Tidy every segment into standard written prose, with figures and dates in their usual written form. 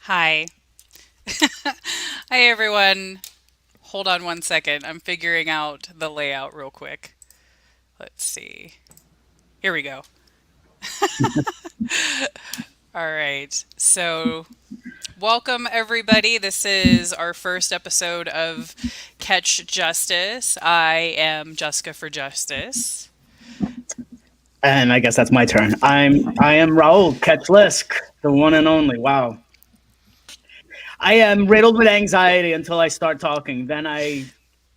Hi. Hi, everyone. Hold on one second. I'm figuring out the layout real quick. Let's see. Here we go. All right. Welcome, everybody. This is our first episode of Catch Justice. I am Jessica for Justice. And I guess that's my turn. I am Raul, catch LISK, the one and only. Wow. I am riddled with anxiety until I start talking. Then I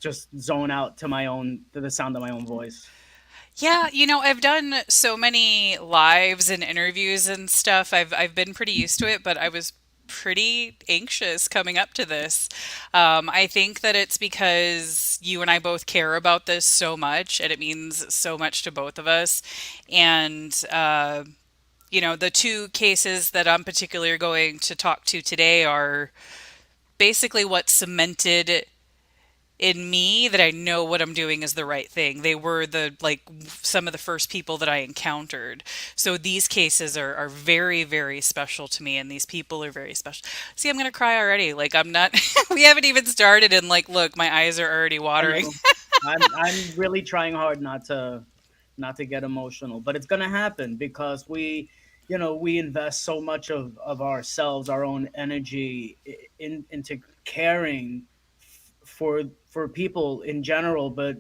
just zone out to the sound of my own voice. Yeah, I've done so many lives and interviews and stuff. I've been pretty used to it, but I was pretty anxious coming up to this. I think that it's because you and I both care about this so much, and it means so much to both of us. And the two cases that I'm particularly going to talk to today are basically what cemented in me that I know what I'm doing is the right thing. They were some of the first people that I encountered. So these cases are very, very special to me, and these people are very special. See, I'm gonna cry already. Like I'm not we haven't even started, and like look, my eyes are already I watering. know. I'm really trying hard not to get emotional, but it's gonna happen because we invest so much of ourselves, our own energy into caring for people in general, but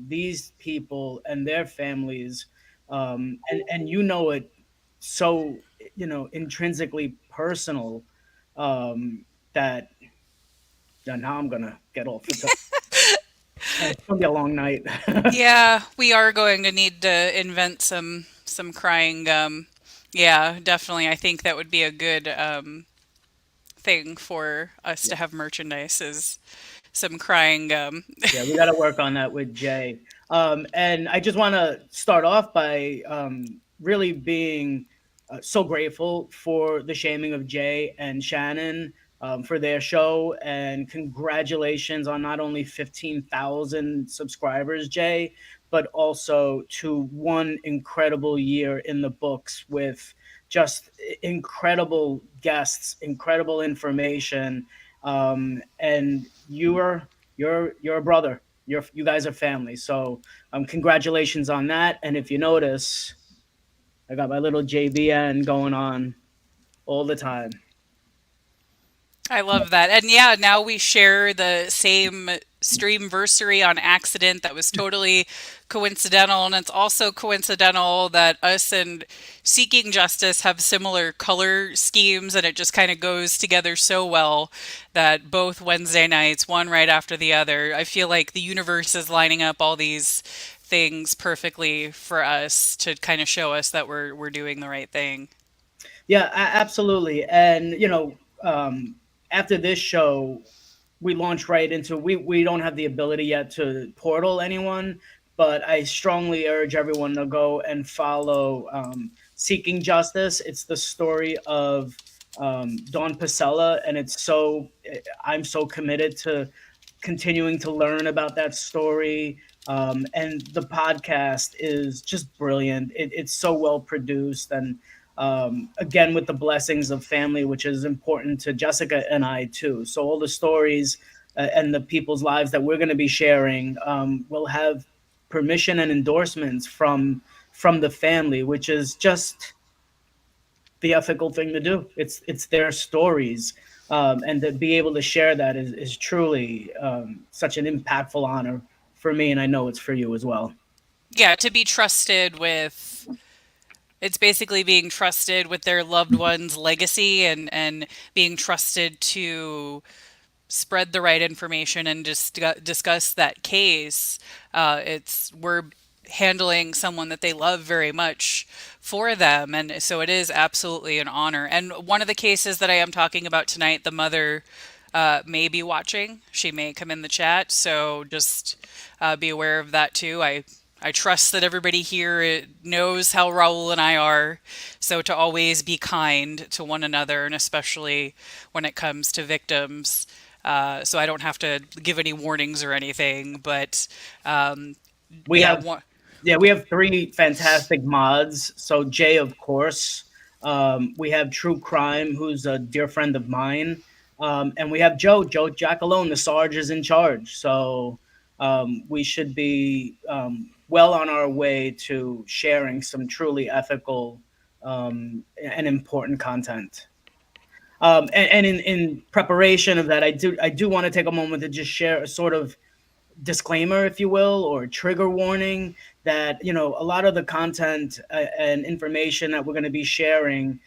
these people and their families, and it so intrinsically personal, that now I'm gonna get off the top. It's gonna be a long night. Yeah, we are going to need to invent some crying gum. Yeah, definitely. I think that would be a good thing for us Yeah, to have merchandise is some crying gum. yeah, we got to work on that with Jay. And I just want to start off by really being so grateful for the shaming of Jay and Shannon, for their show, and congratulations on not only 15,000 subscribers, Jay, but also to one incredible year in the books with just incredible guests, incredible information, and you're a brother. You guys are family. So congratulations on that. And if you notice, I got my little JVN going on all the time. I love that. And yeah, now we share the same streamversary on accident. That was totally coincidental. And it's also coincidental that us and Seeking Justice have similar color schemes, and it just kind of goes together so well that both Wednesday nights, one right after the other, I feel like the universe is lining up all these things perfectly for us to kind of show us that we're doing the right thing. Yeah, absolutely. And after this show, we launch right into we don't have the ability yet to portal anyone, but I strongly urge everyone to go and follow Seeking Justice. It's the story of Dawn Pasella, and I'm so committed to continuing to learn about that story. And the podcast is just brilliant. It's so well produced, and again, with the blessings of family, which is important to Jessica and I too. So all the stories and the people's lives that we're going to be sharing will have permission and endorsements from the family, which is just the ethical thing to do. It's their stories, and to be able to share that is truly such an impactful honor for me, and I know it's for you as well. Yeah, to be trusted with it's basically being trusted with their loved one's legacy and being trusted to spread the right information and just discuss that case. It's we're handling someone that they love very much for them, and so it is absolutely an honor. And one of the cases that I am talking about tonight, the mother may be watching. She may come in the chat, so just be aware of that too. I trust that everybody here knows how Raul and I are, so to always be kind to one another, and especially when it comes to victims. So I don't have to give any warnings or anything, but We yeah, have Yeah, we have three fantastic mods. So Jay, of course, We have True Crime, who's a dear friend of mine, and we have Joe Jack alone. The Sarge is in charge, so we should be well on our way to sharing some truly ethical and important content. And in preparation of that, I do want to take a moment to just share a sort of disclaimer, if you will, or trigger warning that a lot of the content and information that we're going to be sharing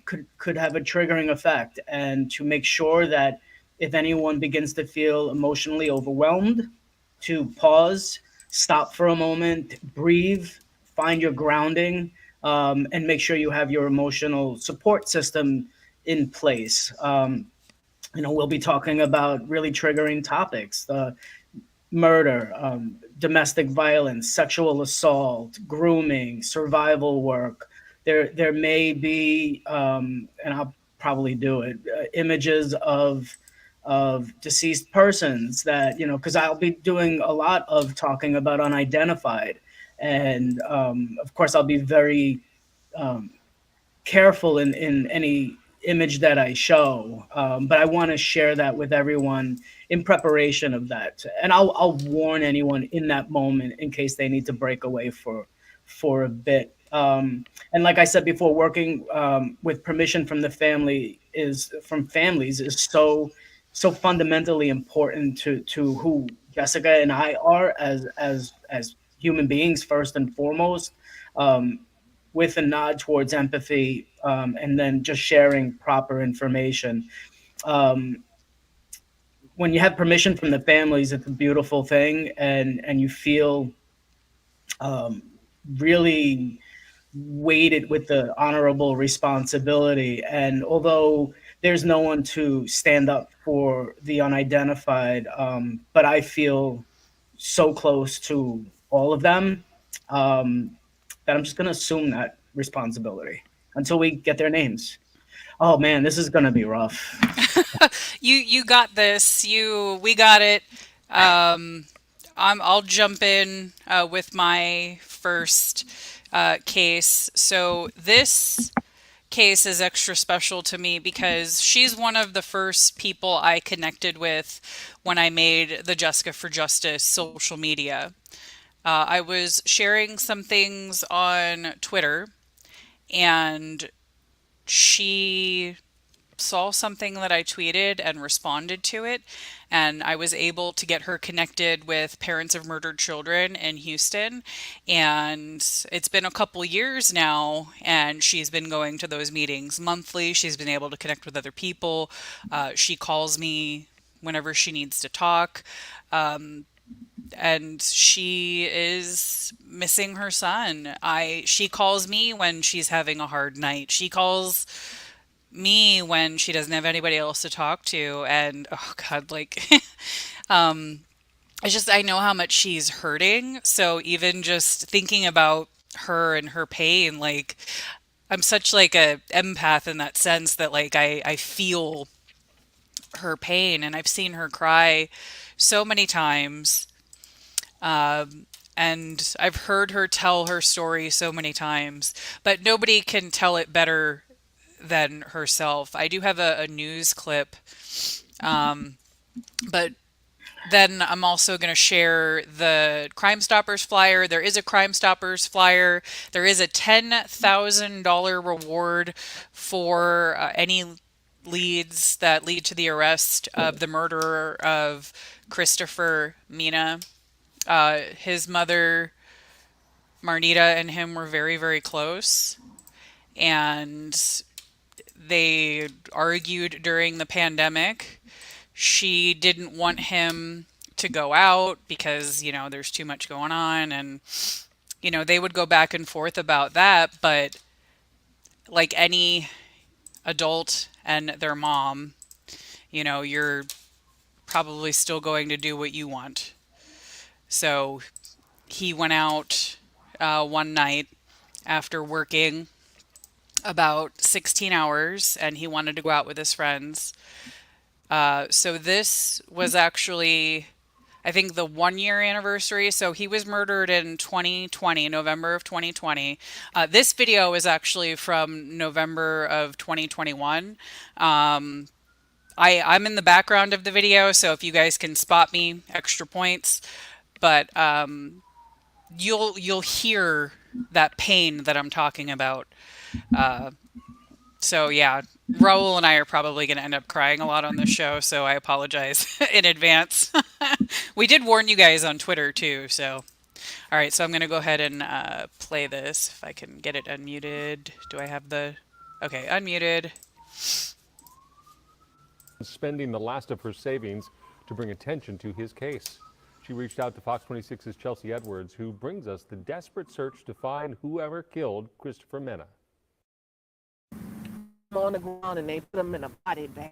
could have a triggering effect, and to make sure that if anyone begins to feel emotionally overwhelmed, to pause, stop for a moment, breathe, find your grounding, and make sure you have your emotional support system in place. We'll be talking about really triggering topics: murder, domestic violence, sexual assault, grooming, survival work. There may be, and I'll probably do it, images of deceased persons that because I'll be doing a lot of talking about unidentified, and of course I'll be very um, careful in any image that I show, but I want to share that with everyone in preparation of that, and I'll warn anyone in that moment in case they need to break away for a bit. And like I said before, working with permission from the family is from families is so fundamentally important to who Jessica and I are as human beings first and foremost. Um, with a nod towards empathy, and then just sharing proper information. Um, when you have permission from the families, it's a beautiful thing, and you feel um, really weighted with the honorable responsibility. And although there's no one to stand up for the unidentified, but I feel so close to all of them, um, that I'm just going to assume that responsibility until we get their names. Oh man, this is going to be rough. You got this. We got it. Um, I'll jump in with my first case. So this case is extra special to me because she's one of the first people I connected with when I made the Jessica for Justice social media. I was sharing some things on Twitter, and she saw something that I tweeted and responded to it. And I was able to get her connected with parents of murdered children in Houston. And it's been a couple years now, and she's been going to those meetings monthly. She's been able to connect with other people. She calls me whenever she needs to talk. And she is missing her son. She calls me when she's having a hard night. She calls me when she doesn't have anybody else to talk to, and oh god, like it's just I know how much she's hurting, so even just thinking about her and her pain, like I'm such like a empath in that sense that like I feel her pain, and I've seen her cry so many times. And I've heard her tell her story so many times, but nobody can tell it better than herself. I do have a news clip, but then I'm also going to share the Crime Stoppers flyer. There is a Crime Stoppers flyer. There is a $10,000 reward for any leads that lead to the arrest of the murderer of Christopher Mina. His mother, Marnita, and him were very, very close. And they argued during the pandemic. She didn't want him to go out because, there's too much going on. And, they would go back and forth about that. But like any adult and their mom, you're probably still going to do what you want. So he went out one night after working about 16 hours, and he wanted to go out with his friends. So this was actually, I think the 1 year anniversary. So he was murdered in 2020, November of 2020. This video is actually from November of 2021. Um, I'm in the background of the video, so if you guys can spot me, extra points. But you'll hear that pain that I'm talking about. Uh, so yeah, Raul and I are probably going to end up crying a lot on this show, so I apologize in advance. We did warn you guys on Twitter too, so all right. So I'm going to go ahead and play this if I can get it unmuted. Do I have the? Okay, unmuted. Spending the last of her savings to bring attention to his case. She reached out to Fox 26's Chelsea Edwards, who brings us the desperate search to find whoever killed Christopher Mena. On the ground and they put him in a body bag.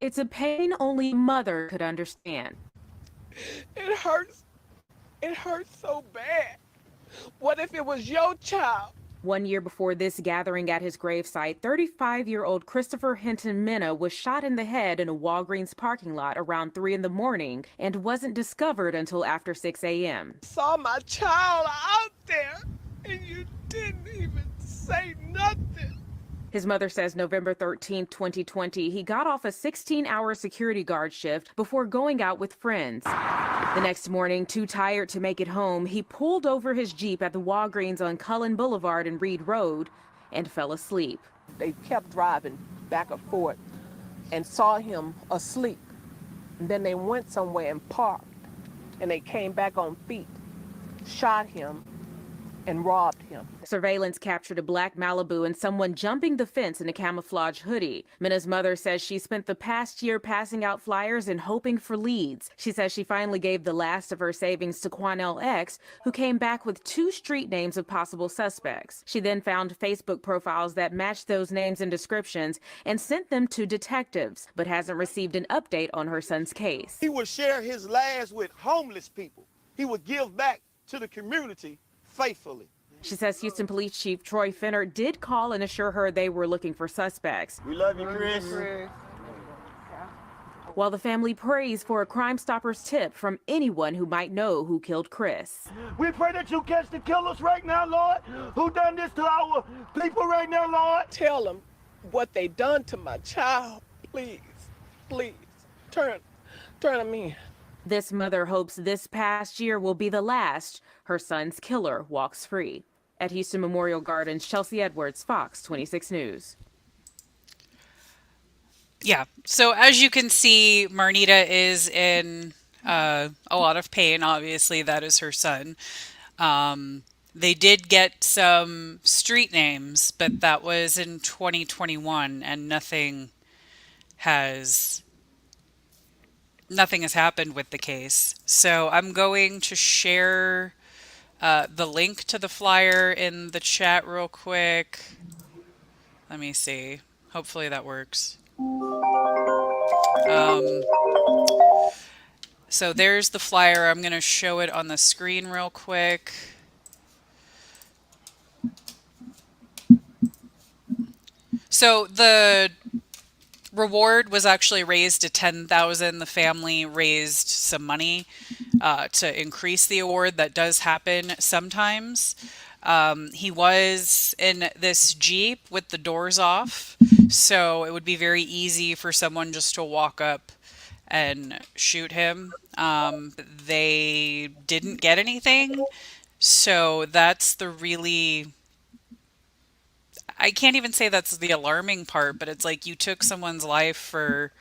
It's a pain only a mother could understand. It hurts. It hurts so bad. What if it was your child? 1 year before this gathering at his gravesite, 35-year-old Christopher Hinton Mena was shot in the head in a Walgreens parking lot around 3 in the morning and wasn't discovered until after 6 a.m. Saw my child out there and you didn't even say nothing. His mother says November 13, 2020, he got off a 16-hour security guard shift before going out with friends. The next morning, too tired to make it home, he pulled over his Jeep at the Walgreens on Cullen Boulevard and Reed Road and fell asleep. They kept driving back and forth and saw him asleep. And then they went somewhere and parked and they came back on feet, shot him, and robbed him. Surveillance captured a black Malibu and someone jumping the fence in a camouflage hoodie. Mena's mother says she spent the past year passing out flyers and hoping for leads. She says she finally gave the last of her savings to Quanell X, who came back with 2 street names of possible suspects. She then found Facebook profiles that matched those names and descriptions and sent them to detectives, but hasn't received an update on her son's case. He would share his last with homeless people. He would give back to the community faithfully. She says Houston Police Chief Troy Finner did call and assure her they were looking for suspects. We love you, Chris. While the family prays for a Crime Stoppers tip from anyone who might know who killed Chris. We pray that you catch the killers right now, Lord, who done this to our people right now, Lord. Tell them what they done to my child. Please, please, turn them in. This mother hopes this past year will be the last her son's killer walks free. At Houston Memorial Gardens, Chelsea Edwards, Fox 26 News. Yeah. So as you can see, Marnita is in a lot of pain. Obviously, that is her son. They did get some street names, but that was in 2021, and has nothing has happened with the case. So I'm going to share the link to the flyer in the chat real quick. Let me see. Hopefully that works. So there's the flyer. I'm going to show it on the screen real quick. So the reward was actually raised to 10,000. The family raised some money to increase the award. That does happen sometimes. He was in this Jeep with the doors off, so it would be very easy for someone just to walk up and shoot him. They didn't get anything, so that's the really... I can't even say that's the alarming part, but it's like you took someone's life for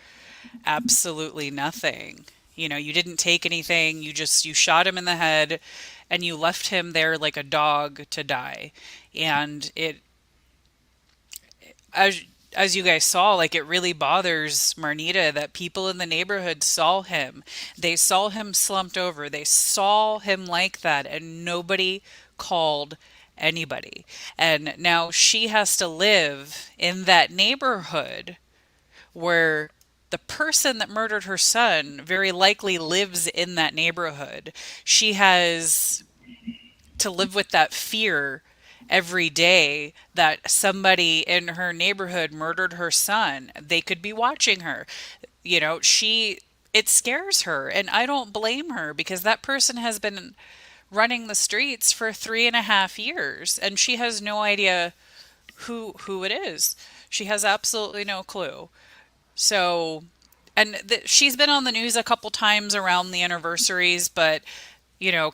absolutely nothing. You know, you didn't take anything. You shot him in the head and you left him there like a dog to die. And as you guys saw, like, it really bothers Marnita that people in the neighborhood saw him. They saw him slumped over. They saw him like that, and nobody called anybody. And now she has to live in that neighborhood where the person that murdered her son very likely lives in that neighborhood. She has to live with that fear every day that somebody in her neighborhood murdered her son. They could be watching her. You know, she it scares her. And I don't blame her because that person has been running the streets for 3.5 years and she has no idea who it is. She has absolutely no clue. So, and she's been on the news a couple times around the anniversaries, but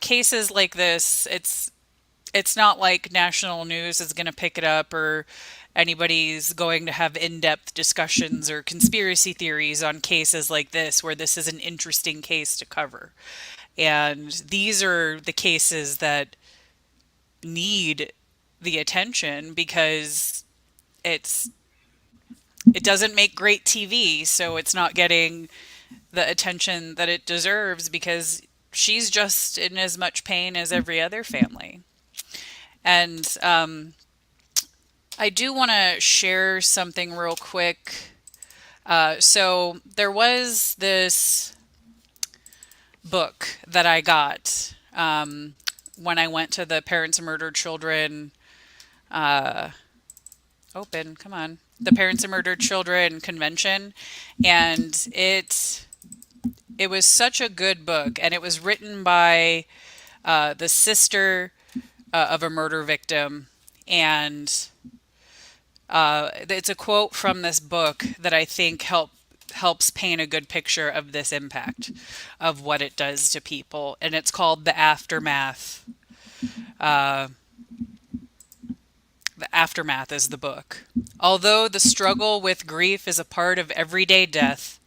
cases like this, it's not like national news is going to pick it up or anybody's going to have in-depth discussions or conspiracy theories on cases like this where this is an interesting case to cover. And these are the cases that need the attention because it's it doesn't make great TV, so it's not getting the attention that it deserves because she's just in as much pain as every other family. And I do want to share something real quick. So there was this book that I got when I went to the Parents of Murdered Children open. Come on, the Parents of Murdered Children convention, and it was such a good book, and it was written by the sister of a murder victim, and it's a quote from this book that I think helps paint a good picture of this impact of what it does to people, and it's called The Aftermath. Uh, The Aftermath is the book. Although the struggle with grief is a part of everyday death,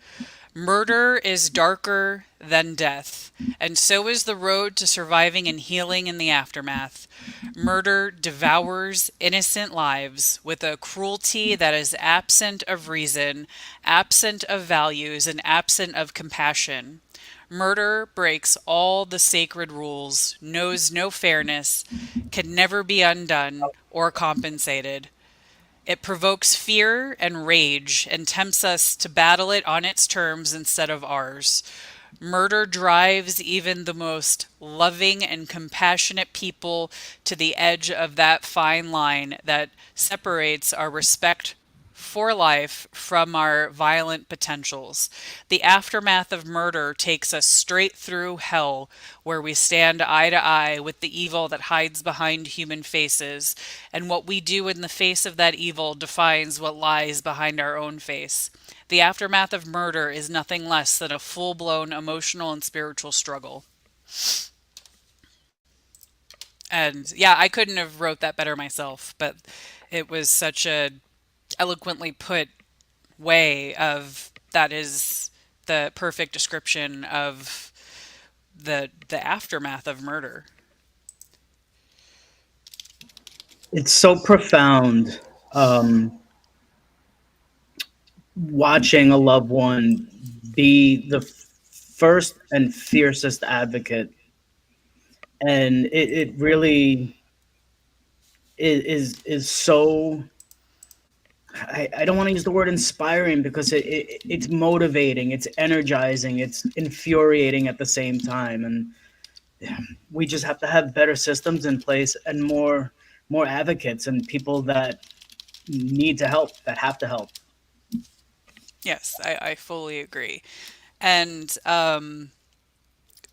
murder is darker than death, and so is the road to surviving and healing in the aftermath. Murder devours innocent lives with a cruelty that is absent of reason, absent of values, and absent of compassion. Murder breaks all the sacred rules, knows no fairness, can never be undone or compensated. It provokes fear and rage and tempts us to battle it on its terms instead of ours. Murder drives even the most loving and compassionate people to the edge of that fine line that separates our respect for life from our violent potentials. The aftermath of murder takes us straight through hell, where we stand eye to eye with the evil that hides behind human faces, and what we do in the face of that evil defines what lies behind our own face. The aftermath of murder is nothing less than a full-blown emotional and spiritual struggle. And yeah, I couldn't have wrote that better myself, but it was such a eloquently put way of that is the perfect description of the aftermath of murder. It's so profound. Watching a loved one be the first and fiercest advocate, and it really is so. I don't want to use the word inspiring because it's motivating, it's energizing, it's infuriating at the same time, and we just have to have better systems in place and more advocates and people that need to help, that have to help. Yes, I fully agree. And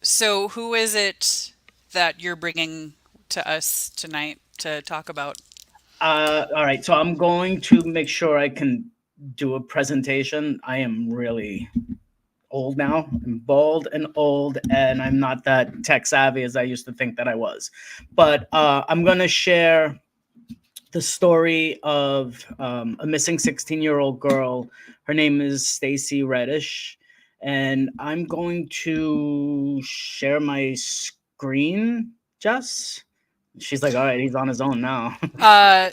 so who is it that you're bringing to us tonight to talk about? All right, so I'm going to make sure I can do a presentation. I am really old now. I'm bald and old, and I'm not that tech savvy as I used to think that I was. But I'm going to share the story of a missing 16-year-old girl. Her name is Stacy Reddish, and I'm going to share my screen, Jess. She's like, all right, he's on his own now.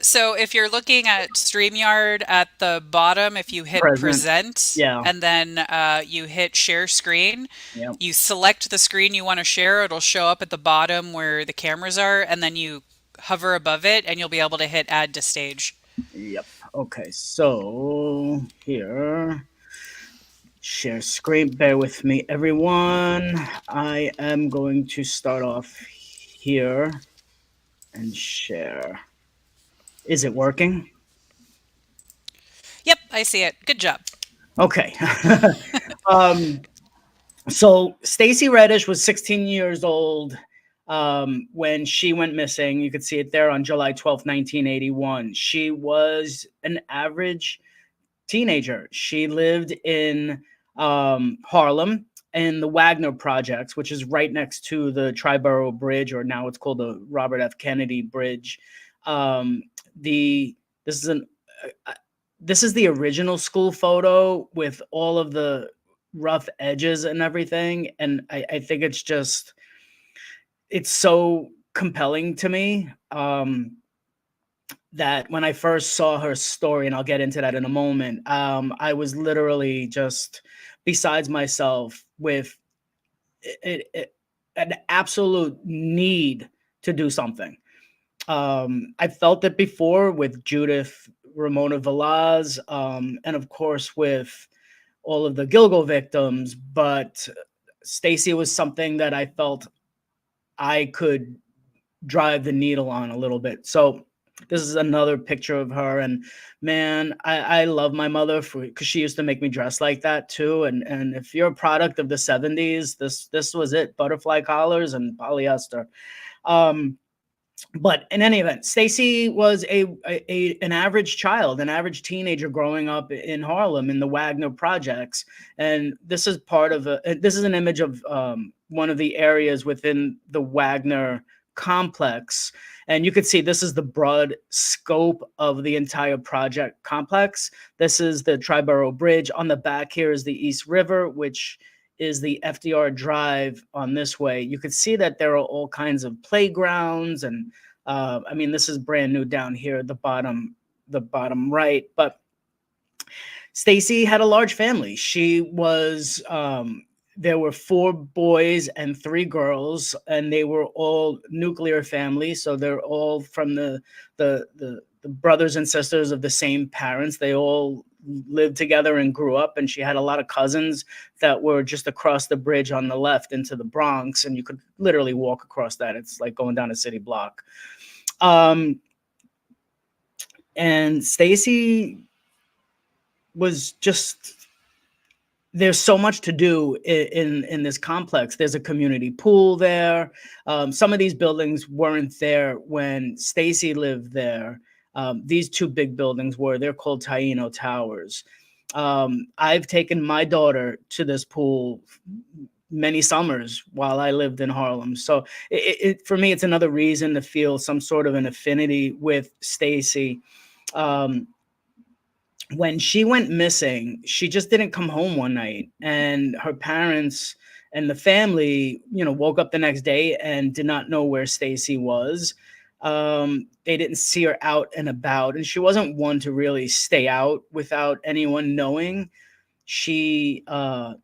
So if you're looking at StreamYard at the bottom, if you hit present Yeah. and then you hit share screen, Yep. you select the screen you want to share. It'll show up at the bottom where the cameras are, and then you hover above it and you'll be able to hit add to stage. Yep. Okay, so here, share screen. Bear with me, everyone. I am going to start off here and share. Is it working? Yep, I see it. Good job. Okay. So Stacy Reddish was 16 years old when she went missing. You could see it there on July 12th, 1981. She was an average teenager. She lived in Harlem in the Wagner projects, which is right next to the Triborough Bridge, or now it's called the Robert F. Kennedy Bridge. The this is an this is the original school photo with all of the rough edges and everything, and I think it's so compelling to me. That when I first saw her story, and I'll get into that in a moment, I was literally just besides myself with an absolute need to do something. I felt it before with Judith Ramona Velaz, and of course with all of the Gilgo victims, but Stacy was something that I felt I could drive the needle on a little bit. So this is another picture of her, and man, I love my mother because she used to make me dress like that too. And if you're a product of the 70s, this was it: butterfly collars and polyester. Um, but in any event, Stacy was an average child, an average teenager growing up in Harlem in the Wagner projects, and this is this is an image of one of the areas within the Wagner complex, and you could see this is the broad scope of the entire project complex. This is the Triborough Bridge. On the back here is the East River, which is the FDR Drive on this way. You could see that there are all kinds of playgrounds, and I mean, this is brand new down here at the bottom right. But Stacy had a large family. She was there were 4 boys and 3 girls, and they were all nuclear families. So they're all from the brothers and sisters of the same parents. They all lived together and grew up, and she had a lot of cousins that were just across the bridge on the left into the Bronx, and you could literally walk across that. It's like going down a city block. And Stacy was just, there's so much to do in this complex. There's a community pool there. Some of these buildings weren't there when Stacy lived there. These 2 big buildings were. They're called Taino Towers. I've taken my daughter to this pool many summers while I lived in Harlem. So for me, it's another reason to feel some sort of an affinity with Stacy. When she went missing, she just didn't come home one night, and her parents and the family, woke up the next day and did not know where Stacy was. They didn't see her out and about, and she wasn't one to really stay out without anyone knowing. So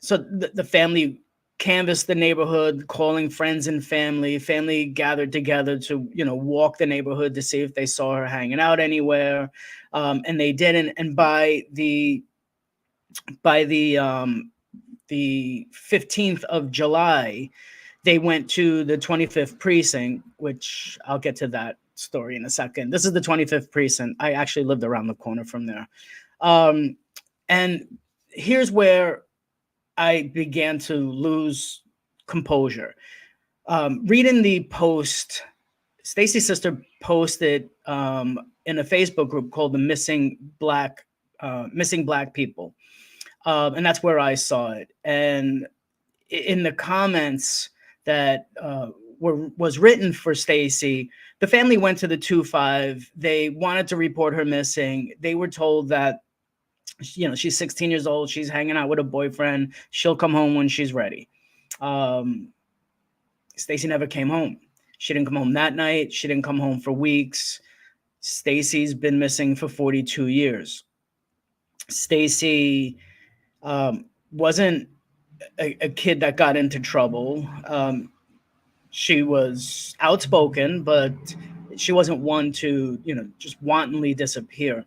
the family canvassed the neighborhood, calling friends and family. Family gathered together to, walk the neighborhood to see if they saw her hanging out anywhere. And they didn't. And by the 15th of July, they went to the 25th precinct, which I'll get to that story in a second. This is the 25th precinct. I actually lived around the corner from there. And here's where I began to lose composure. Reading the post, Stacy's sister posted in a Facebook group called the Missing Black People. And that's where I saw it. And in the comments that was written for Stacy, the family went to the 2-5. They wanted to report her missing. They were told that, she's 16 years old. She's hanging out with a boyfriend. She'll come home when she's ready. Stacy never came home. She didn't come home that night. She didn't come home for weeks. Stacy's been missing for 42 years. Stacy wasn't a kid that got into trouble. She was outspoken, but she wasn't one to, just wantonly disappear.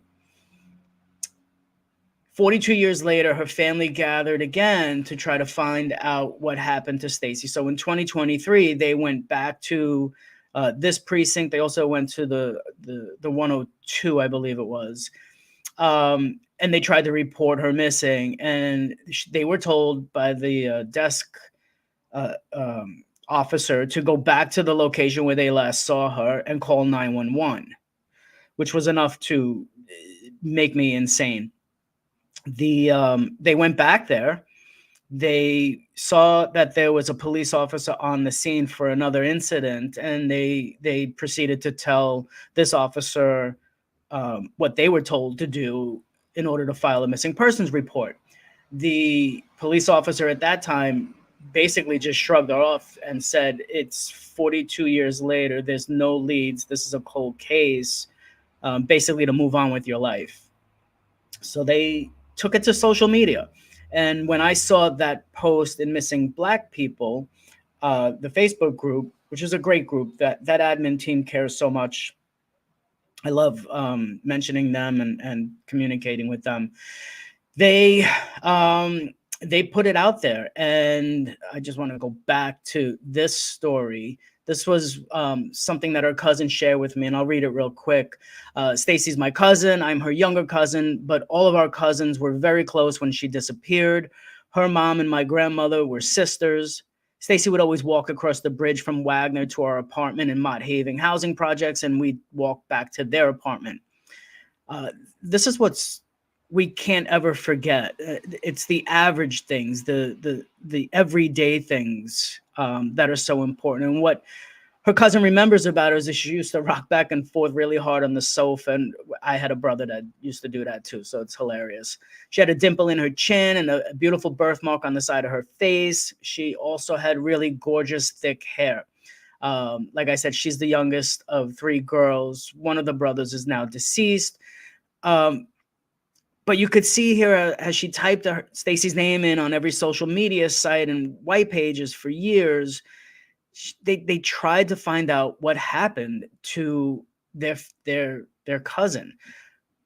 42 years later, her family gathered again to try to find out what happened to Stacy. So in 2023, they went back to this precinct. They also went to the 102, I believe it was. And they tried to report her missing, and they were told by the desk officer to go back to the location where they last saw her and call 911, which was enough to make me insane. They went back there. They saw that there was a police officer on the scene for another incident, and they proceeded to tell this officer what they were told to do in order to file a missing persons report. The police officer at that time basically just shrugged her off and said, "It's 42 years later. There's no leads. This is a cold case," basically to move on with your life. So they took it to social media. And when I saw that post in Missing Black People, the Facebook group, which is a great group, that admin team cares so much. I love mentioning them and communicating with them. They put it out there, and I just want to go back to this story. This was something that her cousin shared with me, and I'll read it real quick. Stacy's my cousin. I'm her younger cousin, but all of our cousins were very close when she disappeared. Her mom and my grandmother were sisters. Stacy would always walk across the bridge from Wagner to our apartment in Mott Haven housing projects, and we'd walk back to their apartment. This is what's we can't ever forget. It's the average things, the everyday things that are so important. And what her cousin remembers about her is that she used to rock back and forth really hard on the sofa. And I had a brother that used to do that too, so it's hilarious. She had a dimple in her chin and a beautiful birthmark on the side of her face. She also had really gorgeous, thick hair. Like I said, she's the youngest of three girls. One of the brothers is now deceased. But you could see here as she typed Stacy's name in on every social media site and white pages for years, they tried to find out what happened to their cousin.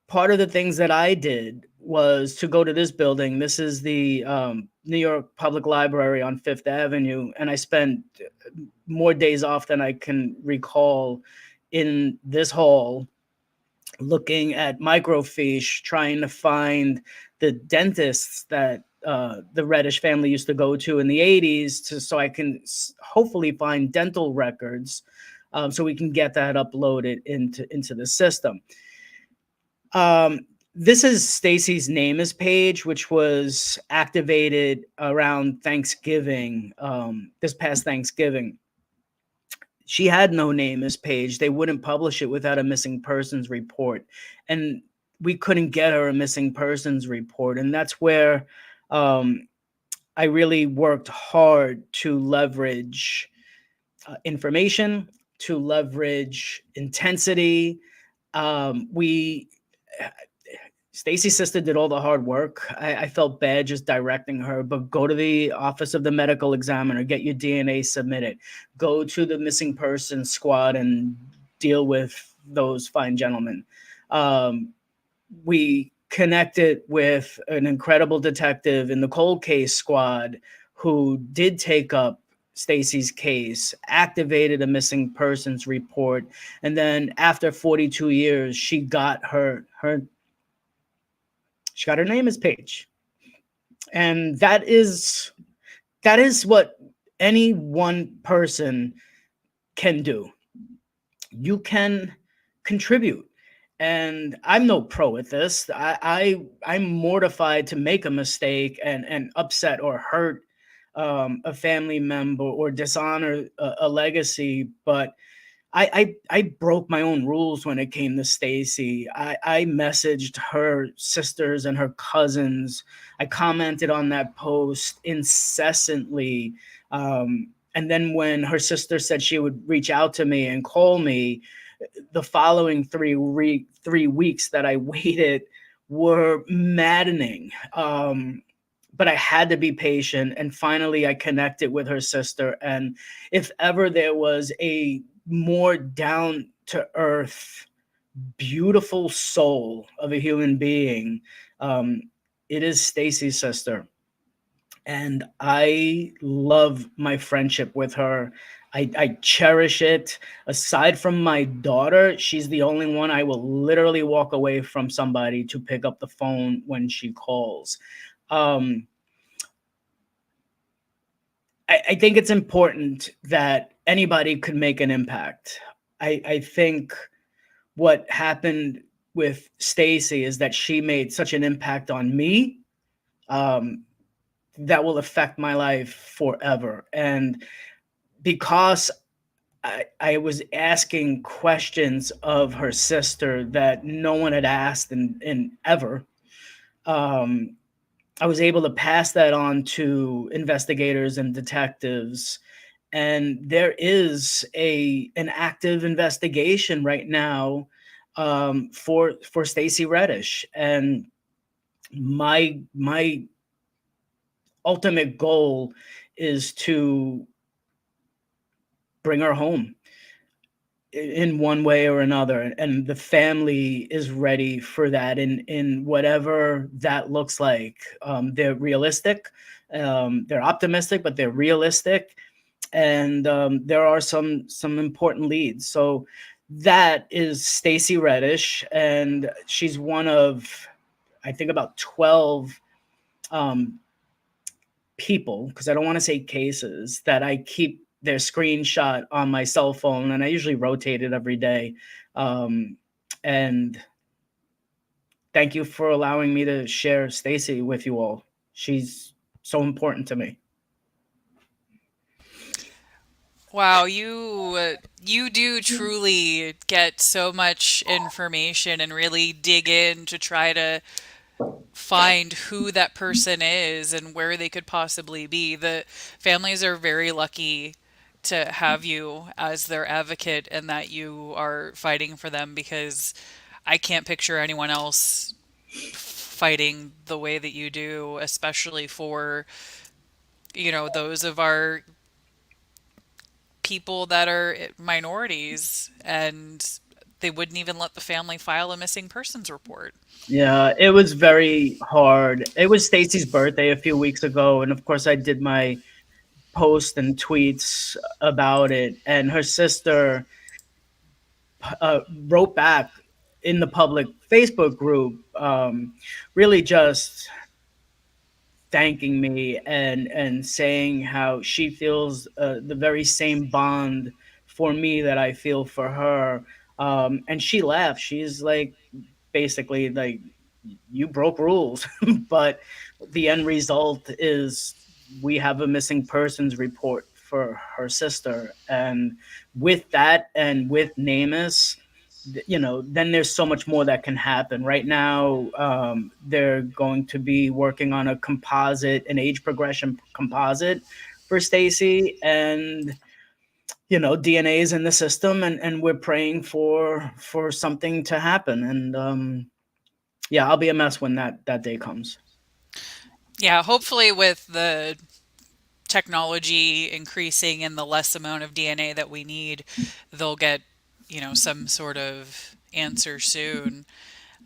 Part of the things that I did was to go to this building. This is the New York Public Library on Fifth Avenue, and I spent more days off than I can recall in this hall, looking at microfiche, trying to find the dentists that the Reddish family used to go to in the 80s, so I can hopefully find dental records, so we can get that uploaded into the system. This is Stacy's name is page, which was activated around Thanksgiving, this past Thanksgiving. She had no name as page. They wouldn't publish it without a missing persons report. And we couldn't get her a missing persons report. And that's where I really worked hard to leverage information, to leverage intensity. Stacy's sister did all the hard work. I felt bad just directing her, but go to the office of the medical examiner, get your DNA submitted, go to the missing persons squad and deal with those fine gentlemen. We connected with an incredible detective in the cold case squad who did take up Stacy's case, activated a missing persons report, and then after 42 years, she got her name as Paige. And that is what any one person can do. You can contribute. And I'm no pro at this. I'm mortified to make a mistake and upset or hurt a family member or dishonor a legacy, but I broke my own rules when it came to Stacy. I messaged her sisters and her cousins. I commented on that post incessantly. And then when her sister said she would reach out to me and call me, the following 3 weeks that I waited were maddening. But I had to be patient. And finally, I connected with her sister. And if ever there was a more down to earth, beautiful soul of a human being, it is Stacy's sister. And I love my friendship with her. I cherish it. Aside from my daughter, she's the only one I will literally walk away from somebody to pick up the phone when she calls. Um, I think it's important that anybody could make an impact. I think what happened with Stacy is that she made such an impact on me, um, that will affect my life forever. And because I was asking questions of her sister that no one had asked in ever, um, I was able to pass that on to investigators and detectives. And there is an active investigation right now, for Stacey Reddish. And my ultimate goal is to bring her home in one way or another, and the family is ready for that in whatever that looks like. They're realistic, they're optimistic, but they're realistic. And there are some important leads. So that is Stacey Reddish, and she's one of, I think, about 12 um, people, because I don't want to say cases, that I keep their screenshot on my cell phone, and I usually rotate it every day. And thank you for allowing me to share Stacy with you all. She's so important to me. Wow, you do truly get so much information and really dig in to try to find who that person is and where they could possibly be. The families are very lucky to have you as their advocate and that you are fighting for them, because I can't picture anyone else fighting the way that you do, especially for, those of our people that are minorities, and they wouldn't even let the family file a missing persons report. Yeah, it was very hard. It was Stacy's birthday a few weeks ago, and of course I did my posts and tweets about it, and her sister wrote back in the public Facebook group, really just thanking me and saying how she feels the very same bond for me that I feel for her. And she laughed. She's like, basically like, you broke rules, but the end result is we have a missing persons report for her sister. And with that, and with NamUs, then there's so much more that can happen. Right now, they're going to be working on an age progression composite for Stacy, and DNA is in the system, and we're praying for something to happen. And yeah, I'll be a mess when that day comes. Yeah, hopefully with the technology increasing and the less amount of DNA that we need, they'll get, some sort of answer soon.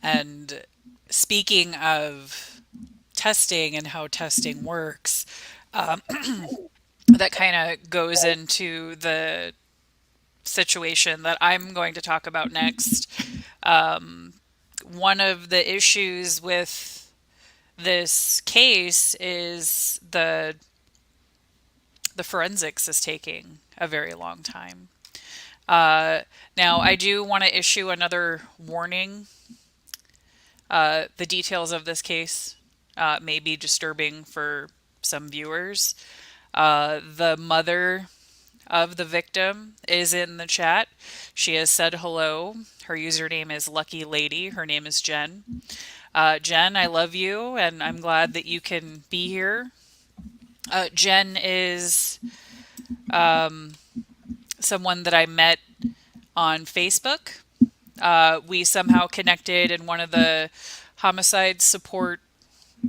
And speaking of testing and how testing works, that kind of goes into the situation that I'm going to talk about next. One of the issues with this case is the forensics is taking a very long time. Now, I do want to issue another warning. The details of this case may be disturbing for some viewers. The mother of the victim is in the chat. She has said hello. Her username is Lucky Lady. Her name is Jen. Jen, I love you, and I'm glad that you can be here. Jen is someone that I met on Facebook. We somehow connected in one of the homicide support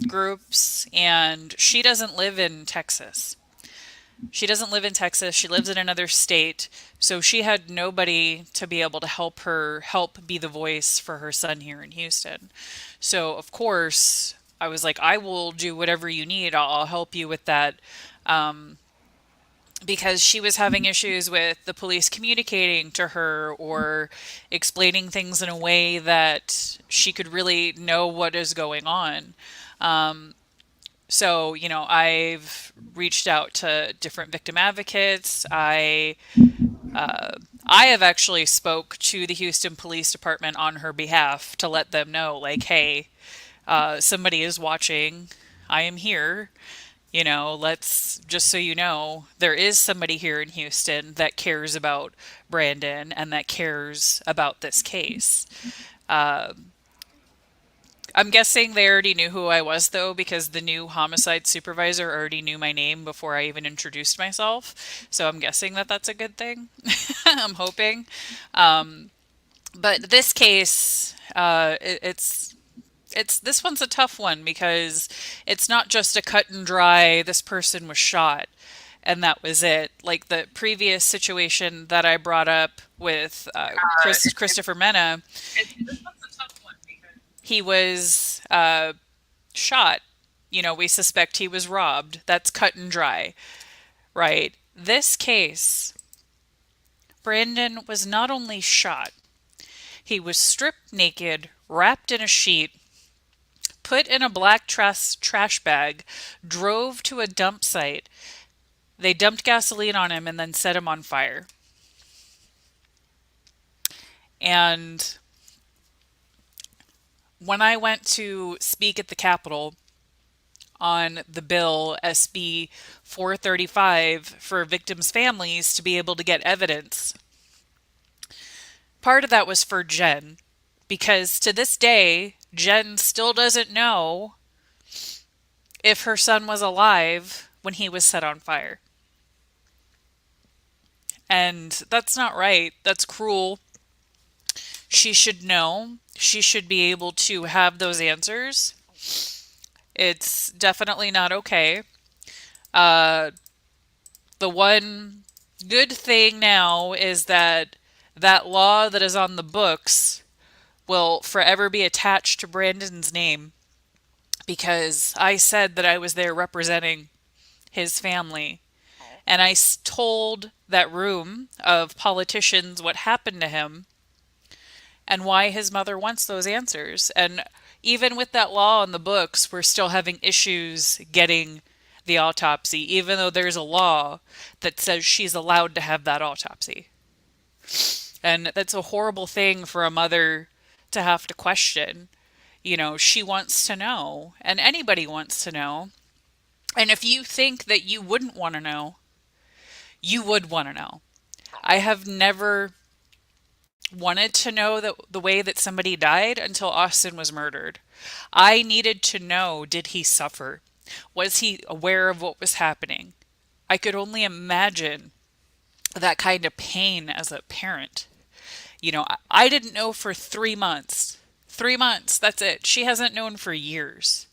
groups, and she doesn't live in Texas. She doesn't live in Texas. She lives in another state. So she had nobody to be able to help be the voice for her son here in Houston. So, of course, I was like, I will do whatever you need. I'll help you with that because she was having issues with the police communicating to her or explaining things in a way that she could really know what is going on. So, I've reached out to different victim advocates. I have actually spoke to the Houston Police Department on her behalf to let them know, like, hey, somebody is watching. I am here. Let's just so you know, there is somebody here in Houston that cares about Brandon and that cares about this case. I'm guessing they already knew who I was, though, because the new homicide supervisor already knew my name before I even introduced myself. So I'm guessing that that's a good thing. I'm hoping. But this case, it's this one's a tough one because it's not just a cut and dry, this person was shot and that was it. Like the previous situation that I brought up with Christopher Mena, he was shot. We suspect he was robbed. That's cut and dry, right? This case, Brandon was not only shot, he was stripped naked, wrapped in a sheet, put in a black trash bag, drove to a dump site. They dumped gasoline on him and then set him on fire. And when I went to speak at the Capitol on the bill SB 435 for victims' families to be able to get evidence, part of that was for Jen, because to this day, Jen still doesn't know if her son was alive when he was set on fire. And that's not right. That's cruel. She should know. She should be able to have those answers. It's definitely not okay. Uh, the one good thing now is that that law that is on the books will forever be attached to Brandon's name because I said that I was there representing his family. And I told that room of politicians what happened to him and why his mother wants those answers. And even with that law on the books, we're still having issues getting the autopsy, even though there's a law that says she's allowed to have that autopsy. And that's a horrible thing for a mother to have to question. She wants to know, and anybody wants to know. And if you think that you wouldn't want to know, you would want to know. I have never wanted to know the way that somebody died until Austin was murdered. I needed to know, did he suffer? Was he aware of what was happening? I could only imagine that kind of pain as a parent. I didn't know for 3 months. 3 months, that's it. She hasn't known for years.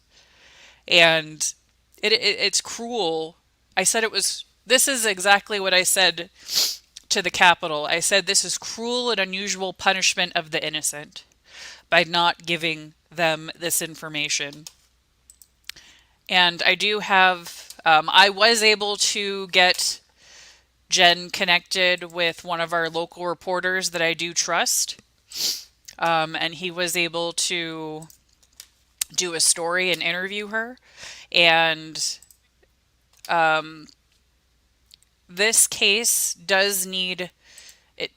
And it's cruel. This is exactly what I said to the Capitol. I said this is cruel and unusual punishment of the innocent by not giving them this information. And I do have, I was able to get Jen connected with one of our local reporters that I do trust. And he was able to do a story and interview her. And this case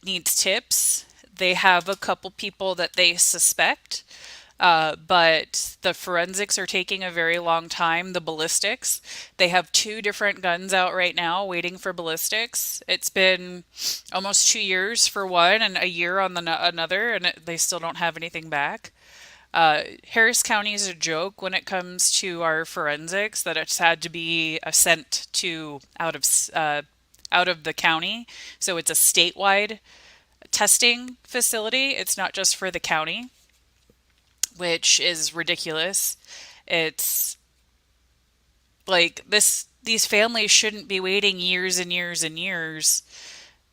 needs tips. They have a couple people that they suspect, but the forensics are taking a very long time. The ballistics, they have 2 different guns out right now waiting for ballistics. It's been almost 2 years for one and a year on another, and they still don't have anything back. Harris County is a joke when it comes to our forensics, that it's had to be sent to out of the county. So it's a statewide testing facility. It's not just for the county, which is ridiculous. It's like these families shouldn't be waiting years and years and years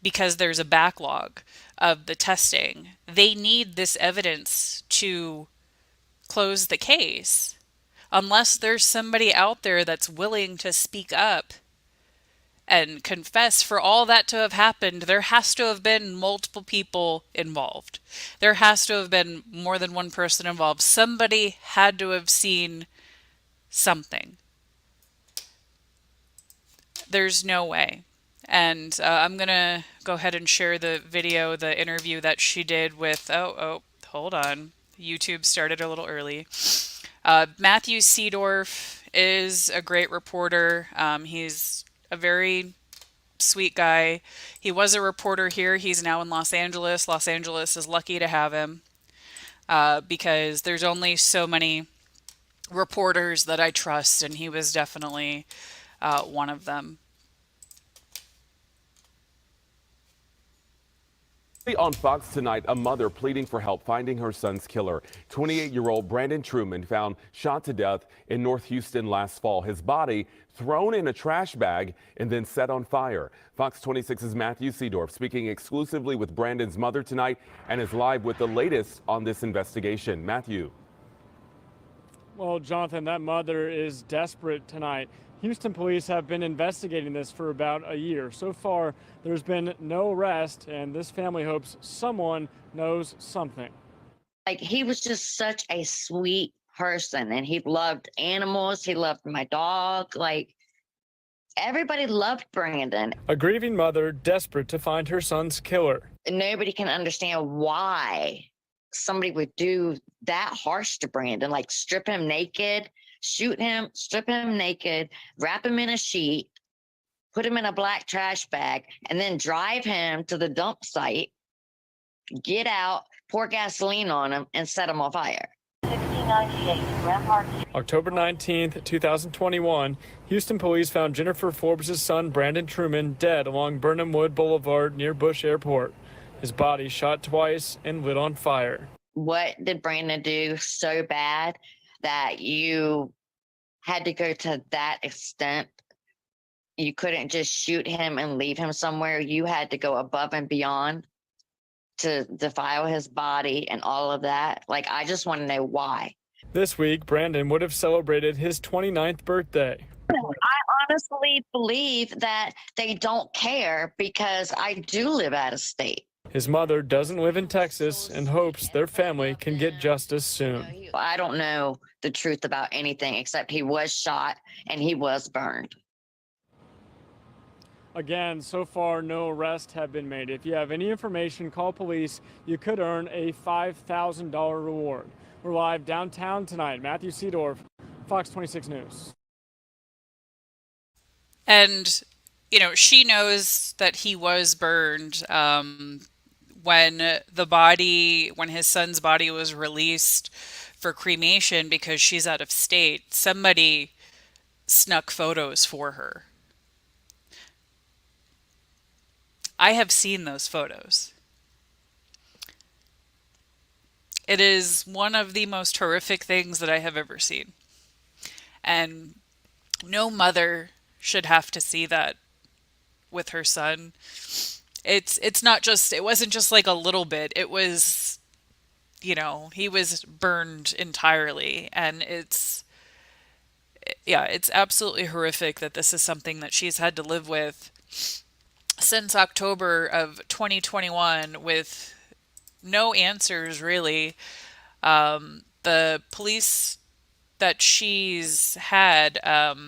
because there's a backlog of the testing. They need this evidence to close the case. Unless there's somebody out there that's willing to speak up and confess, for all that to have happened, there has to have been multiple people involved. There has to have been more than one person involved. Somebody had to have seen something. There's no way. And I'm going to go ahead and share the video, the interview that she did with, hold on. YouTube started a little early. Matthew Seedorf is a great reporter. He's a very sweet guy. He was a reporter here. He's now in Los Angeles. Los Angeles is lucky to have him because there's only so many reporters that I trust, and he was definitely one of them. On Fox tonight, a mother pleading for help finding her son's killer. 28-year-old Brandon Truman found shot to death in North Houston last fall. His body thrown in a trash bag and then set on fire. Fox 26's Matthew Seedorf speaking exclusively with Brandon's mother tonight and is live with the latest on this investigation. Matthew. Well, Jonathan, that mother is desperate tonight. Houston police have been investigating this for about a year. So far, there's been no arrest, and this family hopes someone knows something. Like, he was just such a sweet person, and he loved animals. He loved my dog. Like, everybody loved Brandon. A grieving mother desperate to find her son's killer. Nobody can understand why somebody would do that harsh to Brandon, like strip him naked, shoot him, strip him naked, wrap him in a sheet, put him in a black trash bag, and then drive him to the dump site, get out, pour gasoline on him, and set him on fire. October 19th, 2021, Houston police found Jennifer Forbes' son, Brandon Truman, dead along Burnham Wood Boulevard near Bush Airport. His body shot twice and lit on fire. What did Brandon do so bad that you had to go to that extent? You couldn't just shoot him and leave him somewhere. You had to go above and beyond to defile his body and all of that. Like, I just want to know why. This week, Brandon would have celebrated his 29th birthday. I honestly believe that they don't care because I do live out of state. His mother doesn't live in Texas and hopes their family can get justice soon. I don't know the truth about anything except he was shot and he was burned. Again, so far, no arrests have been made. If you have any information, call police. You could earn a $5,000 reward. We're live downtown tonight. Matthew Seedorf, Fox 26 News. And, you know, she knows that he was burned when his son's body was released for cremation because she's out of state. Somebody snuck photos for her. I have seen those photos. It is one of the most horrific things that I have ever seen. And no mother should have to see that with her son. It wasn't just like a little bit. It was, you know, he was burned entirely. And it's absolutely horrific that this is something that she's had to live with since October of 2021 with no answers, really. The police that she's had, at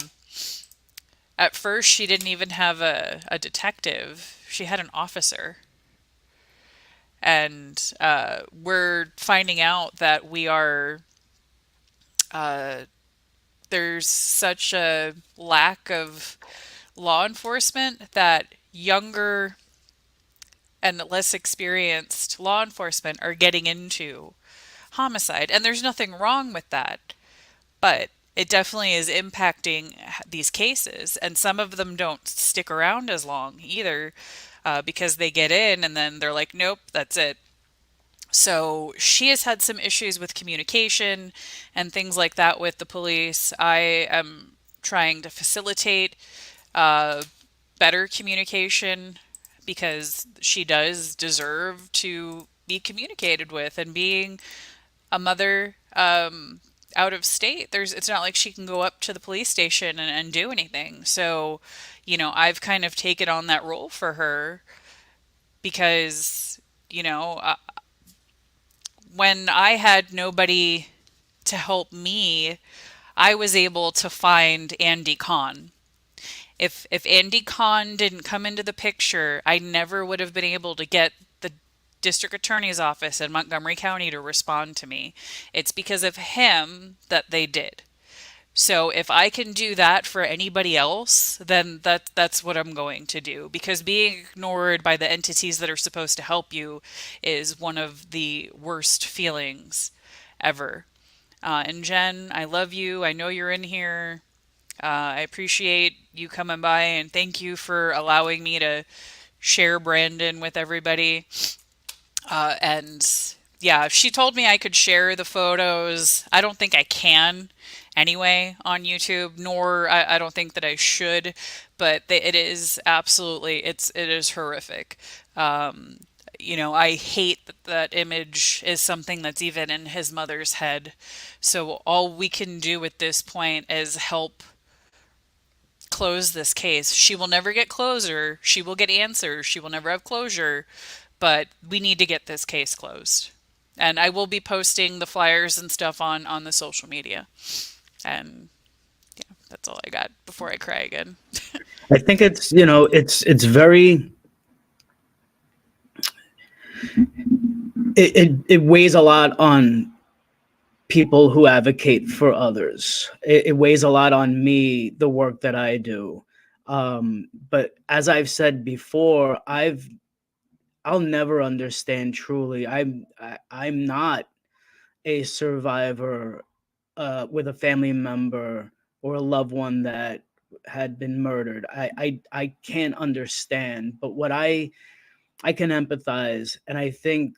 first she didn't even have a detective. She had an officer. And we're finding out that there's such a lack of law enforcement that younger and less experienced law enforcement are getting into homicide. And there's nothing wrong with that. But it definitely is impacting these cases. And some of them don't stick around as long either because they get in and then they're like, nope, that's it. So she has had some issues with communication and things like that with the police. I am trying to facilitate better communication because she does deserve to be communicated with. And being a mother, out of state. It's not like she can go up to the police station and do anything. So, I've kind of taken on that role for her because, you know, uh, when I had nobody to help me, I was able to find Andy Kahn. If Andy Kahn didn't come into the picture, I never would have been able to get the district attorney's office in Montgomery County to respond to me. It's because of him that they did. So if I can do that for anybody else, then that's what I'm going to do, because being ignored by the entities that are supposed to help you is one of the worst feelings ever. And Jen, I love you. I know you're in here. I appreciate you coming by, and thank you for allowing me to share Brandon with everybody. And yeah, she told me I could share the photos. I don't think I can anyway on YouTube, nor I don't think that I should, but it is absolutely, it is horrific. Um, I hate that that image is something that's even in his mother's head. So all we can do at this point is help close this case. She will never get closure. She will get answers. She will never have closure, but we need to get this case closed. And I will be posting the flyers and stuff on the social media. And yeah, that's all I got before I cry again. I think it's very it weighs a lot on people who advocate for others. It weighs a lot on me, the work that I do. But as I've said before, I'll never understand truly. I'm not a survivor with a family member or a loved one that had been murdered. I can't understand, but what I can empathize, and I think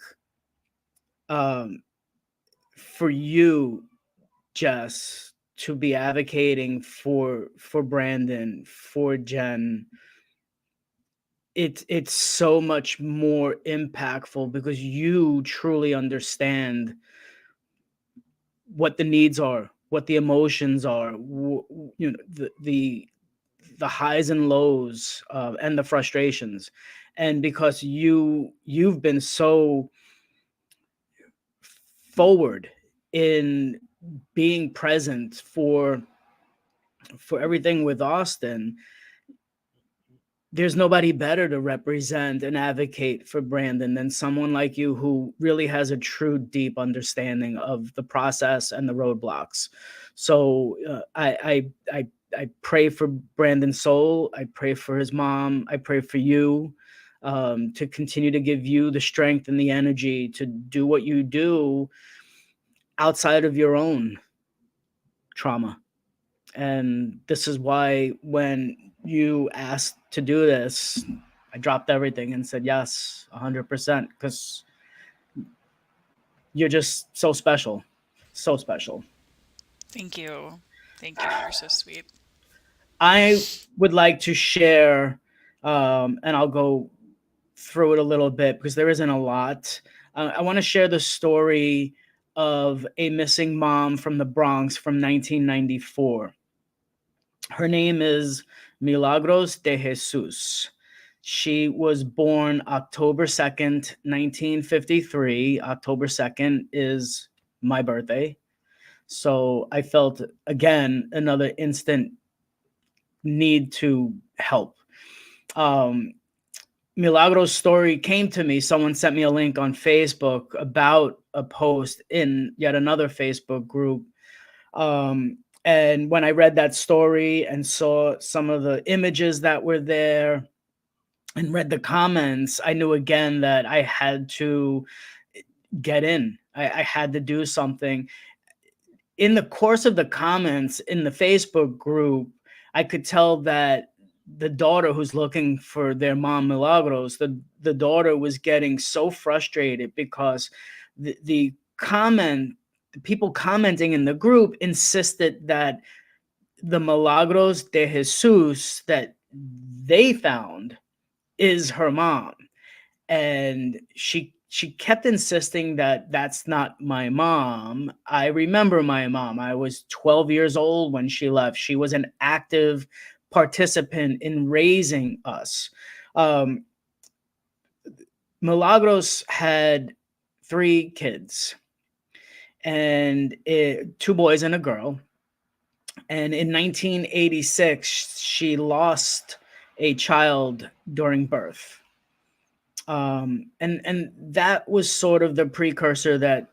um, for you, Jess, to be advocating for Brandon, for Jen, it's so much more impactful because you truly understand what the needs are, what the emotions are, the highs and lows, and the frustrations, and because you've been so forward in being present for everything with Austin, there's nobody better to represent and advocate for Brandon than someone like you who really has a true deep understanding of the process and the roadblocks. So I pray for Brandon's soul. I pray for his mom. I pray for you, to continue to give you the strength and the energy to do what you do outside of your own trauma. And this is why when you asked to do this, I dropped everything and said yes, 100%, because you're just so special. So special. Thank you. Thank you. You're so sweet. I would like to share, and I'll go through it a little bit because there isn't a lot. I want to share the story of a missing mom from the Bronx from 1994. Her name is Milagros de Jesus. She was born October 2nd, 1953. October 2nd is my birthday. So I felt, again, another instant need to help. Milagros' story came to me. Someone sent me a link on Facebook about a post in yet another Facebook group. And when I read that story and saw some of the images that were there and read the comments, I knew again that I had to get in. I had to do something. In the course of the comments in the Facebook group, I could tell that the daughter who's looking for their mom, Milagros, the daughter was getting so frustrated because the people commenting in the group insisted that the Milagros de Jesus that they found is her mom. And she she kept insisting that that's not my mom. I remember my mom. I was 12 years old when she left. She was an active participant in raising us. Um, Milagros had 3 kids, and 2 boys and a girl. And in 1986, she lost a child during birth. And that was sort of the precursor that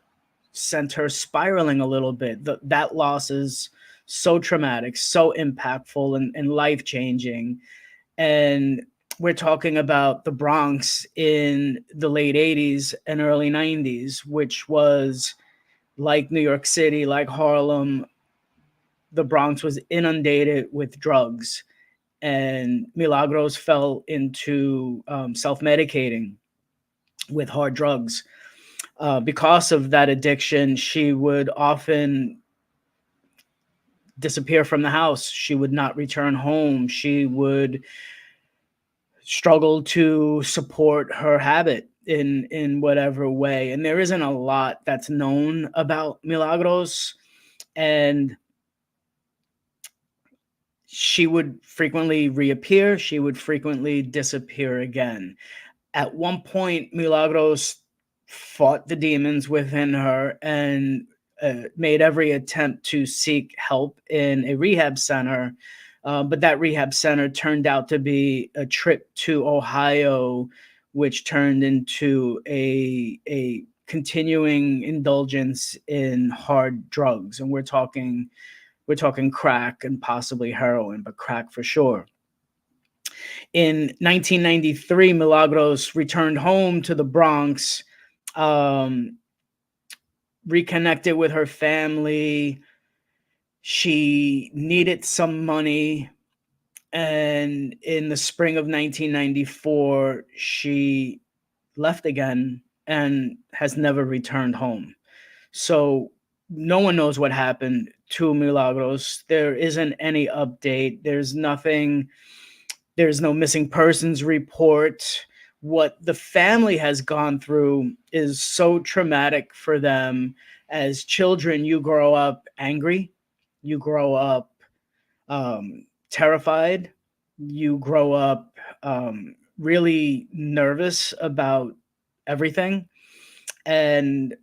sent her spiraling a little bit. That loss is so traumatic, so impactful, and life changing. And we're talking about the Bronx in the late 80s and early 90s, which was like New York City, like Harlem. The Bronx was inundated with drugs, and Milagros fell into self-medicating with hard drugs. Because of that addiction, she would often disappear from the house. She would not return home. She would struggle to support her habit in whatever way. And there isn't a lot that's known about Milagros, and she would frequently reappear. She would frequently disappear again. At one point, Milagros fought the demons within her and made every attempt to seek help in a rehab center. But that rehab center turned out to be a trip to Ohio, which turned into a continuing indulgence in hard drugs. And we're talking crack and possibly heroin, but crack for sure. In 1993, Milagros returned home to the Bronx, reconnected with her family. She needed some money. And in the spring of 1994, she left again and has never returned home. So no one knows what happened to Milagros. There isn't any update. There's nothing. There's no missing persons report. What the family has gone through is so traumatic for them. As children, you grow up angry. You grow up terrified. You grow up really nervous about everything. And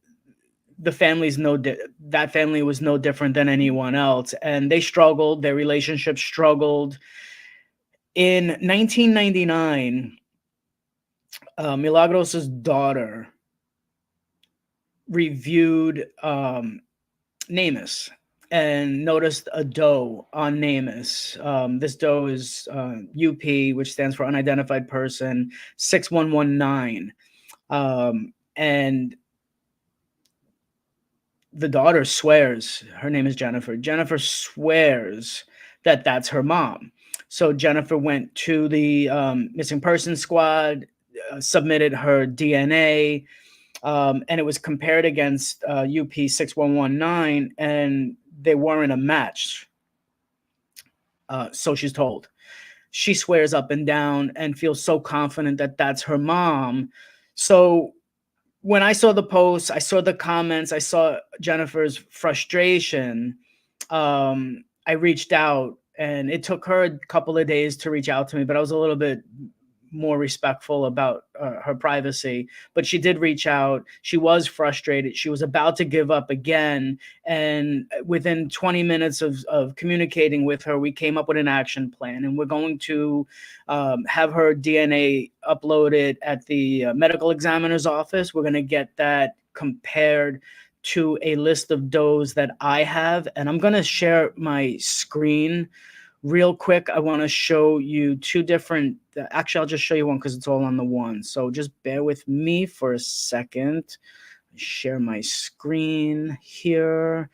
the family's that family was no different than anyone else, and they struggled. Their relationship struggled. In 1999, Milagros's daughter reviewed NamUs and noticed a doe on NamUs. This doe is UP, which stands for Unidentified Person, 6119. And the daughter swears, her name is Jennifer. Jennifer swears that that's her mom. So Jennifer went to the missing person squad, submitted her DNA, and it was compared against UP 6119, and they weren't a match. So she's told. She swears up and down and feels so confident that that's her mom. So when I saw the posts, I saw the comments, I saw Jennifer's frustration, I reached out, and it took her a couple of days to reach out to me, but I was a little bit more respectful about her privacy. But she did reach out. She was frustrated. She was about to give up again. And within 20 minutes of communicating with her, we came up with an action plan. And we're going to have her DNA uploaded at the medical examiner's office. We're going to get that compared to a list of does that I have. And I'm going to share my screen real quick. I want to show you two different, actually, I'll just show you one because it's all on the one. So just bear with me for a second. Share my screen here.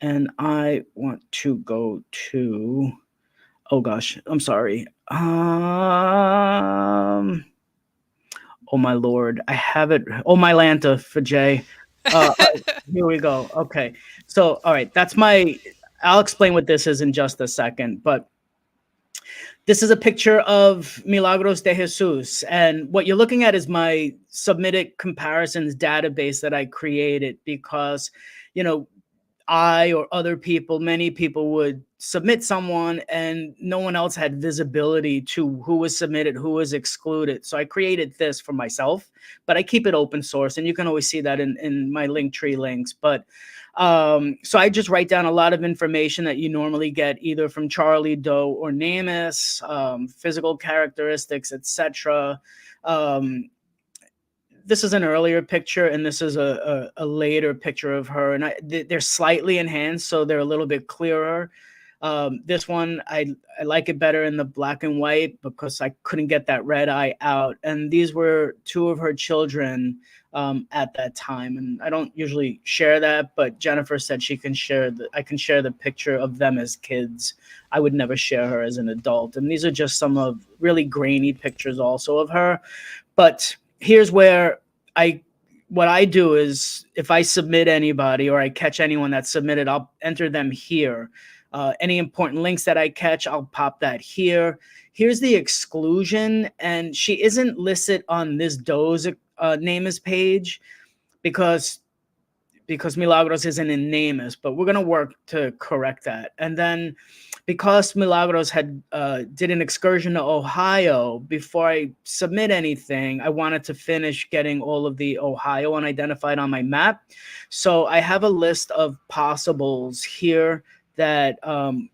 And I want to go to, oh gosh, I'm sorry. Oh my Lord, I have it. Oh my Lanta for Jay. Here we go. Okay. So, all right, that's my, I'll explain what this is in just a second, but This is a picture of Milagros de Jesus. And what you're looking at is my submitted comparisons database that I created because, you know, I or other people, many people would submit someone and no one else had visibility to who was submitted, who was excluded. So I created this for myself, but I keep it open source and you can always see that in my Linktree links. But so I just write down a lot of information that you normally get either from Charlie Doe or Namus, physical characteristics, etc. Um, this is an earlier picture and this is a later picture of her, and they're slightly enhanced, so they're a little bit clearer. This one I like it better in the black and white because I couldn't get that red eye out, and these were two of her children at that time, and I don't usually share that, but Jennifer said I can share the picture of them as kids. I would never share her as an adult, and these are just some of really grainy pictures also of her. But here's where I what I do is if I submit anybody or I catch anyone that's submitted, I'll enter them here. Any important links that I catch, I'll pop that here. Here's the exclusion, and she isn't listed on this Doe's Namus page because Milagros isn't in Namus, but we're gonna work to correct that. And then because Milagros had did an excursion to Ohio, before I submit anything, I wanted to finish getting all of the Ohio unidentified on my map. So I have a list of possibles here that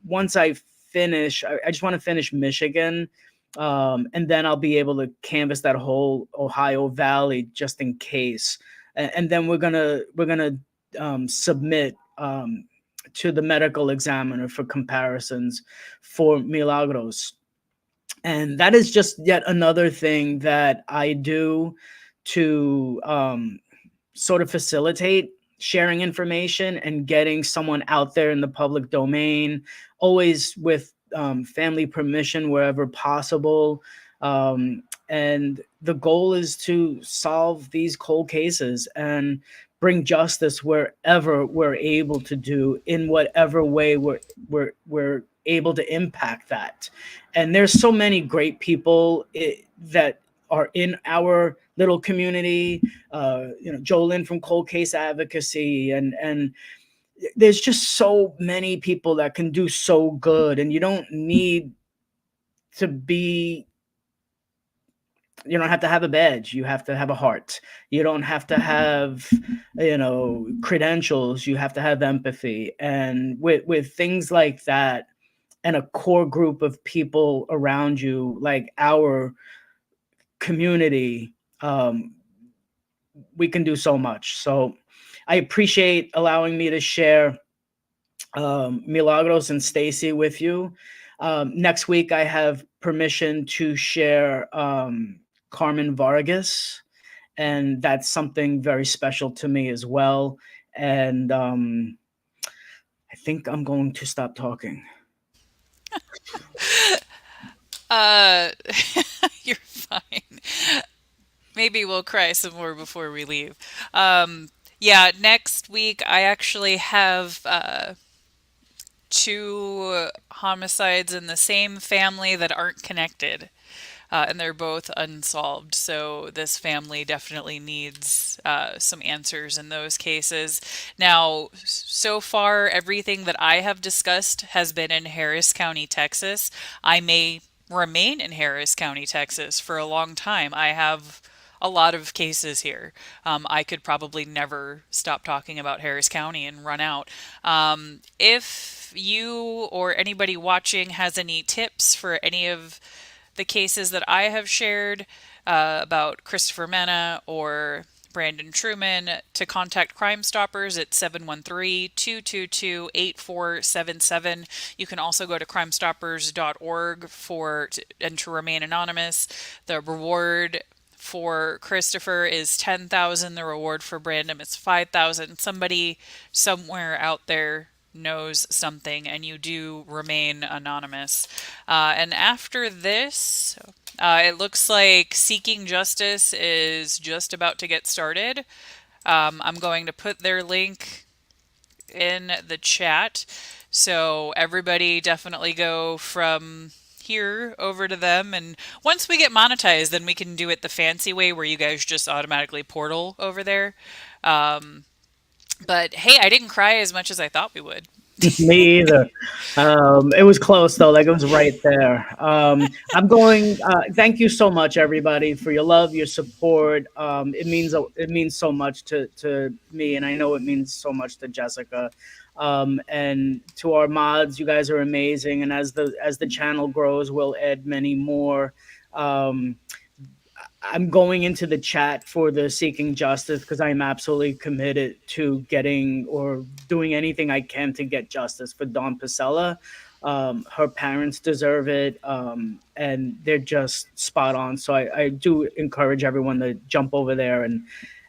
once I finish, I just want to finish Michigan. And then I'll be able to canvas that whole Ohio Valley just in case. And then we're gonna submit to the medical examiner for comparisons for Milagros. And that is just yet another thing that I do to sort of facilitate sharing information and getting someone out there in the public domain, always with family permission wherever possible. And the goal is to solve these cold cases and bring justice wherever we're able to do, in whatever way we're able to impact that. And there's so many great people that are in our little community. Jolyn from Cold Case Advocacy, and there's just so many people that can do so good, and you don't have to have a badge. You have to have a heart. You don't have to have, credentials. You have to have empathy. And with things like that, and a core group of people around you, like our community, we can do so much. So I appreciate allowing me to share Milagros and Stacy with you. Next week, I have permission to share Carmen Vargas, and that's something very special to me as well. And I think I'm going to stop talking. Uh, you're fine. Maybe we'll cry some more before we leave. Yeah, next week I actually have two homicides in the same family that aren't connected. And they're both unsolved. So this family definitely needs some answers in those cases. Now, so far, everything that I have discussed has been in Harris County, Texas. I may remain in Harris County, Texas for a long time. I have a lot of cases here. I could probably never stop talking about Harris County and run out. If you or anybody watching has any tips for any of the cases that I have shared about Christopher Mena or Brandon Truman, to contact Crime Stoppers at 713-222-8477. You can also go to crimestoppers.org and to remain anonymous. The reward for Christopher is 10,000. The reward for Brandon is 5,000. Somebody somewhere out there knows something, and you do remain anonymous. And after this, it looks like Seeking Justice is just about to get started. I'm going to put their link in the chat. So everybody definitely go from here over to them. And once we get monetized, then we can do it the fancy way where you guys just automatically portal over there. Um, but hey, I didn't cry as much as I thought we would. Me either. It was close though, like it was right there. I'm going. Thank you so much, everybody, for your love, your support. It means so much to me, and I know it means so much to Jessica. And to our mods, you guys are amazing. And as the channel grows, we'll add many more. Um, I'm going into the chat for the Seeking Justice because I'm absolutely committed to getting or doing anything I can to get justice for Dawn Pasella. Her parents deserve it, and they're just spot on. So I do encourage everyone to jump over there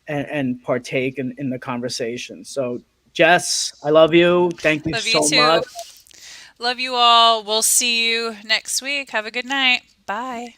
and partake in the conversation. So, Jess, I love you. Thank you Love you so much. too. Love you all. We'll see you next week. Have a good night. Bye.